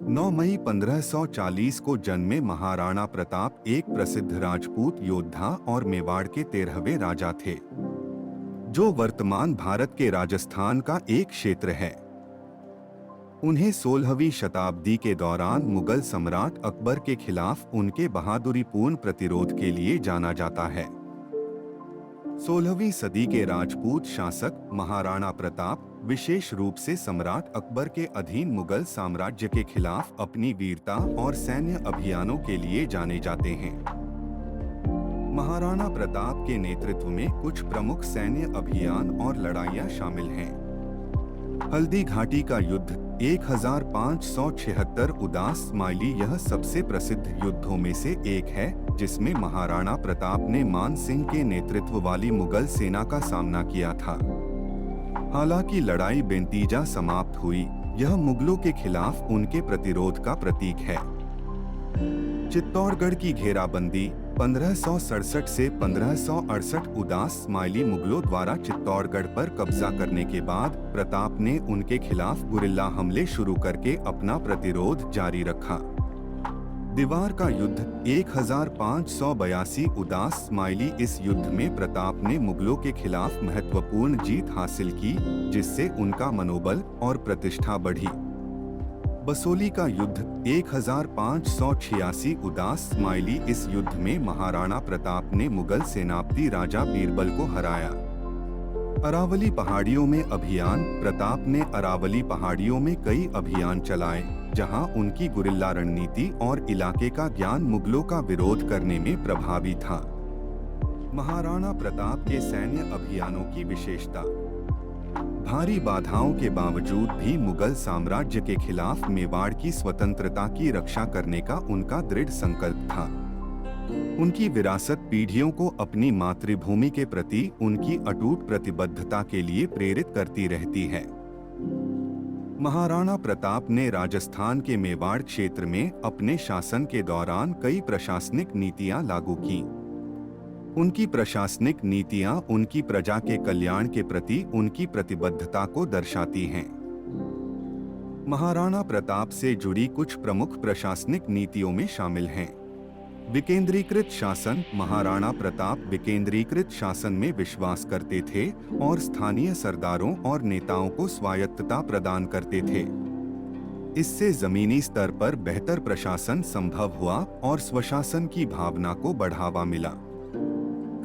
9 मई 1540 को जन्मे महाराणा प्रताप एक प्रसिद्ध राजपूत योद्धा और मेवाड़ के 13वें राजा थे, जो वर्तमान भारत के राजस्थान का एक क्षेत्र है। उन्हें 16वीं शताब्दी के दौरान मुगल सम्राट अकबर के खिलाफ उनके बहादुरीपूर्ण प्रतिरोध के लिए जाना जाता है। 16वीं सदी के राजपूत शासक महाराणा प्रताप विशेष रूप से सम्राट अकबर के अधीन मुगल साम्राज्य के खिलाफ अपनी वीरता और सैन्य अभियानों के लिए जाने जाते हैं। महाराणा प्रताप के नेतृत्व में कुछ प्रमुख सैन्य अभियान और लड़ाइयां शामिल हैं। हल्दी घाटी का युद्ध 1576 उदास स्माइली यह सबसे प्रसिद्ध युद्धों में से एक है, जिसमें महाराणा प्रताप ने मान सिंह के नेतृत्व वाली मुगल सेना का सामना किया था। हालांकि लड़ाई बेनतीजा समाप्त हुई, यह मुगलों के खिलाफ उनके प्रतिरोध का प्रतीक है। चित्तौड़गढ़ की घेराबंदी 1567 से 1568 उदास स्माइली मुगलों द्वारा चित्तौड़गढ़ पर कब्जा करने के बाद प्रताप ने उनके खिलाफ गुरिल्ला हमले शुरू करके अपना प्रतिरोध जारी रखा। दीवार का युद्ध 1582 उदास स्माइली इस युद्ध में प्रताप ने मुगलों के खिलाफ महत्वपूर्ण जीत हासिल की, जिससे उनका मनोबल और प्रतिष्ठा बढ़ी। बसोली का युद्ध 1586 उदास स्माइली इस युद्ध में महाराणा प्रताप ने मुगल सेनापति राजा बीरबल को हराया। अरावली पहाड़ियों में अभियान प्रताप ने अरावली पहाड़ियों में कई अभियान चलाए, जहां उनकी गुरिल्ला रणनीति और इलाके का ज्ञान मुगलों का विरोध करने में प्रभावी था। महाराणा प्रताप के सैन्य अभियानों की विशेषता। भारी बाधाओं के बावजूद भी मुगल साम्राज्य के खिलाफ मेवाड़ की स्वतंत्रता की रक्षा करने का उनका दृढ़ संकल्प था। उनकी विरासत पीढ़ियों को अपनी मातृभूमि के प्रति उनकी अटूट प्रतिबद्धता के लिए प्रेरित करती रहती है। महाराणा प्रताप ने राजस्थान के मेवाड़ क्षेत्र में अपने शासन के दौरान कई प्रशासनिक नीतियां लागू की। उनकी प्रशासनिक नीतियां उनकी प्रजा के कल्याण के प्रति उनकी प्रतिबद्धता को दर्शाती हैं। महाराणा प्रताप से जुड़ी कुछ प्रमुख प्रशासनिक नीतियों में शामिल हैं। विकेंद्रीकृत शासन। महाराणा प्रताप विकेंद्रीकृत शासन में विश्वास करते थे और स्थानीय सरदारों और नेताओं को स्वायत्तता प्रदान करते थे। इससे जमीनी स्तर पर बेहतर प्रशासन संभव हुआ और स्वशासन की भावना को बढ़ावा मिला।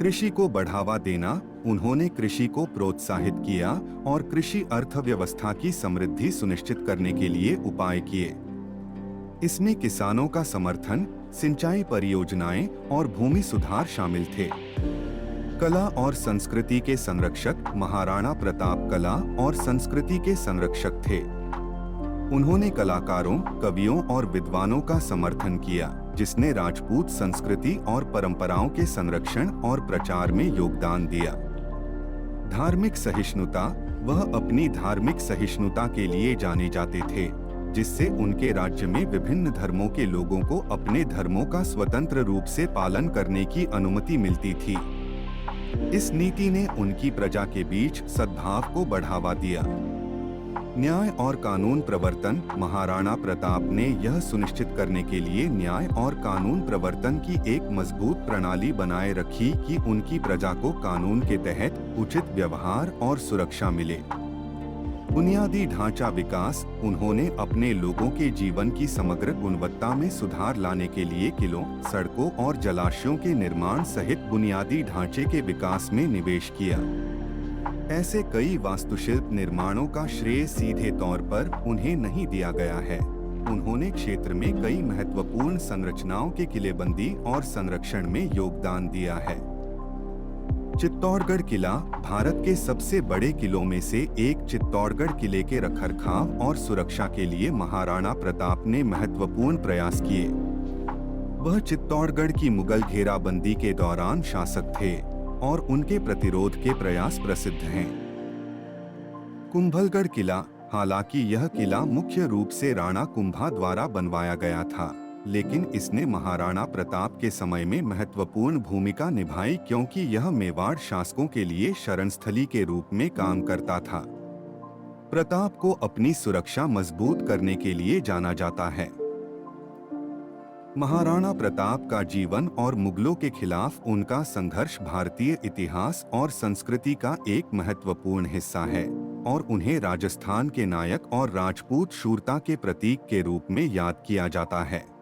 कृषि को बढ़ावा देना। उन्होंने कृषि को प्रोत्साहित किया और कृषि अर्थव्यवस्था की समृद्धि सुनिश्चित करने के लिए उपाय किए। इसमें किसानों का समर्थन, सिंचाई परियोजनाएं और भूमि सुधार शामिल थे। कला और संस्कृति के संरक्षक। महाराणा प्रताप कला और संस्कृति के संरक्षक थे। उन्होंने कलाकारों, कवियों और विद्वानों का समर्थन किया, जिसने राजपूत संस्कृति और परंपराओं के संरक्षण और प्रचार में योगदान दिया। धार्मिक सहिष्णुता। वह अपनी धार्मिक सहिष्णुता के लिए जाने जाते थे, जिससे उनके राज्य में विभिन्न धर्मों के लोगों को अपने धर्मों का स्वतंत्र रूप से पालन करने की अनुमति मिलती थी। इस नीति ने उनकी प्रजा के बीच सद्भाव को बढ़ावा दिया। न्याय और कानून प्रवर्तन। महाराणा प्रताप ने यह सुनिश्चित करने के लिए न्याय और कानून प्रवर्तन की एक मजबूत प्रणाली बनाए रखी कि उनकी प्रजा को कानून के तहत उचित व्यवहार और सुरक्षा मिले। बुनियादी ढांचा विकास। उन्होंने अपने लोगों के जीवन की समग्र गुणवत्ता में सुधार लाने के लिए किलों, सड़कों और जलाशयों के निर्माण सहित बुनियादी ढांचे के विकास में निवेश किया। ऐसे कई वास्तुशिल्प निर्माणों का श्रेय सीधे तौर पर उन्हें नहीं दिया गया है। उन्होंने क्षेत्र में कई महत्वपूर्ण संरचनाओं के किलेबंदी और संरक्षण में योगदान दिया है। चित्तौड़गढ़ किला। भारत के सबसे बड़े किलों में से एक चित्तौड़गढ़ किले के रखरखाव और सुरक्षा के लिए महाराणा प्रताप ने महत्वपूर्ण प्रयास किए। वह चित्तौड़गढ़ की मुगल घेराबंदी के दौरान शासक थे और उनके प्रतिरोध के प्रयास प्रसिद्ध हैं। कुंभलगढ़ किला। हालांकि यह किला मुख्य रूप से राणा कुंभा द्वारा बनवाया गया था, लेकिन इसने महाराणा प्रताप के समय में महत्वपूर्ण भूमिका निभाई, क्योंकि यह मेवाड़ शासकों के लिए शरणस्थली के रूप में काम करता था। प्रताप को अपनी सुरक्षा मजबूत करने के लिए जाना जाता है। महाराणा प्रताप का जीवन और मुगलों के खिलाफ उनका संघर्ष भारतीय इतिहास और संस्कृति का एक महत्वपूर्ण हिस्सा है और उन्हें राजस्थान के नायक और राजपूत शूरता के प्रतीक के रूप में याद किया जाता है।